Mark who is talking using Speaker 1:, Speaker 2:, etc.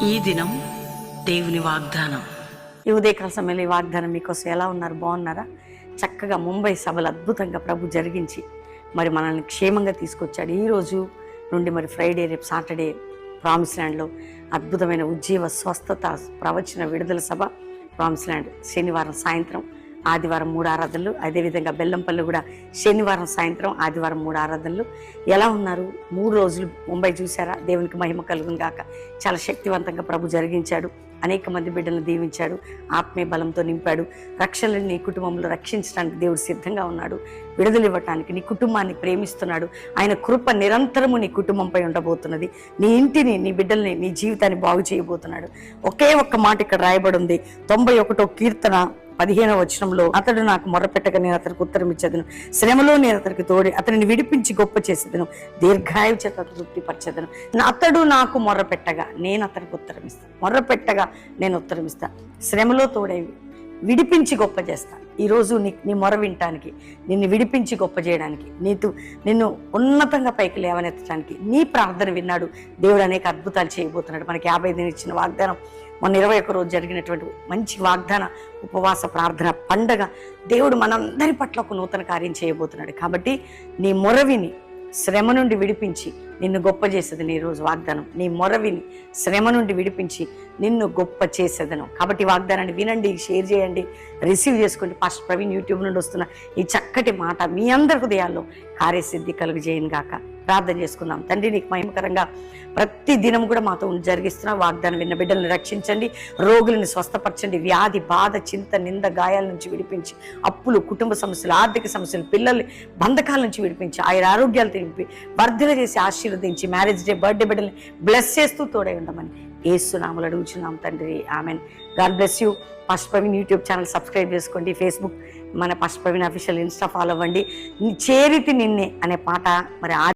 Speaker 1: ఈ దినం దేవుని వాగ్దానం.
Speaker 2: ఈ ఉదయకాల సమయంలో ఈ వాగ్దానం మీకోసం ఎలా ఉన్నారు? బాగున్నారా? చక్కగా ముంబై సభలు అద్భుతంగా ప్రభు జరిగించి మరి మనల్ని క్షేమంగా తీసుకొచ్చాడు. ఈరోజు నుండి మరి ఫ్రైడే, రేపు సాటర్డే ప్రామిస్ ల్యాండ్లో అద్భుతమైన ఉజ్జీవ స్వస్థత ప్రవచన విడుదల సభ ప్రామిస్ ల్యాండ్ శనివారం సాయంత్రం, ఆదివారం 3 ఆరాధనలు. అదేవిధంగా బెల్లంపల్లి కూడా శనివారం సాయంత్రం, ఆదివారం 3 ఆరాధనలు. ఎలా ఉన్నారు? 3 రోజులు ముంబై చూసారా? దేవునికి మహిమ కలుగును గాక. చాలా శక్తివంతంగా ప్రభు జరిగించాడు. అనేక మంది బిడ్డలను దీవించాడు, ఆత్మీయ బలంతో నింపాడు. రక్షణని నీ కుటుంబంలో రక్షించడానికి దేవుడు సిద్ధంగా ఉన్నాడు. విడుదల ఇవ్వటానికి నీ కుటుంబాన్ని ప్రేమిస్తున్నాడు. ఆయన కృప నిరంతరము నీ కుటుంబంపై ఉండబోతున్నది. నీ ఇంటిని, నీ బిడ్డల్ని, నీ జీవితాన్ని బాగు చేయబోతున్నాడు. ఒకే ఒక్క మాట ఇక్కడ రాయబడి ఉంది. 91వ కీర్తన 15వ వచనంలో, అతడు నాకు మొర్రపెట్టగా నేను అతనికి ఉత్తరం ఇచ్చేదను, శ్రమలో నేను అతనికి తోడి అతనిని విడిపించి గొప్ప చేసేదను, దీర్ఘాయువు చేత తృప్తిపరచేదను. అతడు నాకు మొర్రపెట్టగా నేను అతనికి ఉత్తరం ఇస్తాను. మొర్రపెట్టగా నేను ఉత్తరం ఇస్తాను. శ్రమలో తోడై విడిపించి గొప్ప చేస్తా. ఈరోజు నీ మొర వినటానికి, నిన్ను విడిపించి గొప్ప చేయడానికి, నిన్ను ఉన్నతంగా పైకి లేవనెత్తడానికి నీ ప్రార్థన విన్నాడు. దేవుడు అనేక అద్భుతాలు చేయబోతున్నాడు. మనకి 50 దినం ఇచ్చిన వాగ్దానం, మొన్న 21 రోజు జరిగినటువంటి మంచి వాగ్దాన ఉపవాస ప్రార్థన పండగ, దేవుడు మనందరి పట్ల ఒక నూతన కార్యం చేయబోతున్నాడు. కాబట్టి నీ మొర విని శ్రమ నుండి విడిపించి నిన్ను గొప్ప చేసేదని ఈరోజు వాగ్దానం. నీ మొర విని శ్రమ నుండి విడిపించి నిన్ను గొప్ప చేసేదను. కాబట్టి వాగ్దానాన్ని వినండి, షేర్ చేయండి, రిసీవ్ చేసుకోండి. పాస్టర్ ప్రవీణ్ యూట్యూబ్ నుండి వస్తున్న ఈ చక్కటి మాట మీ అందరి హృదయాల్లో కార్యసిద్ధి కలుగు చేయను గాక. ప్రార్థన చేసుకుందాం. తండ్రి, నీకు మహిమకరంగా ప్రతి దినం కూడా మాతో జరిగిస్తున్న వాగ్దానం విన్న బిడ్డలను రక్షించండి, రోగులను స్వస్థపరచండి, వ్యాధి, బాధ, చింత, నింద, గాయాల నుంచి విడిపించి, అప్పులు, కుటుంబ సమస్యలు, ఆర్థిక సమస్యలు, పిల్లల్ని బంధకాల నుంచి విడిపించి, ఆయన ఆరోగ్యాలు తిరిపి వర్ధన చేసి ఆశీర్వదించి, మ్యారేజ్ డే, బర్త్డే బిడ్డల్ని బ్లెస్ చేస్తూ తోడై ఉండమని యేసు నామములో అడుగుచున్నాం తండ్రి, amen. God bless you. Pastor Praveen YouTube channel subscribe చేసుకోండి. ఫేస్బుక్ మన pastor Praveen official, Insta follow అవ్వండి. చేరితి నిన్నే అనే పాట మరి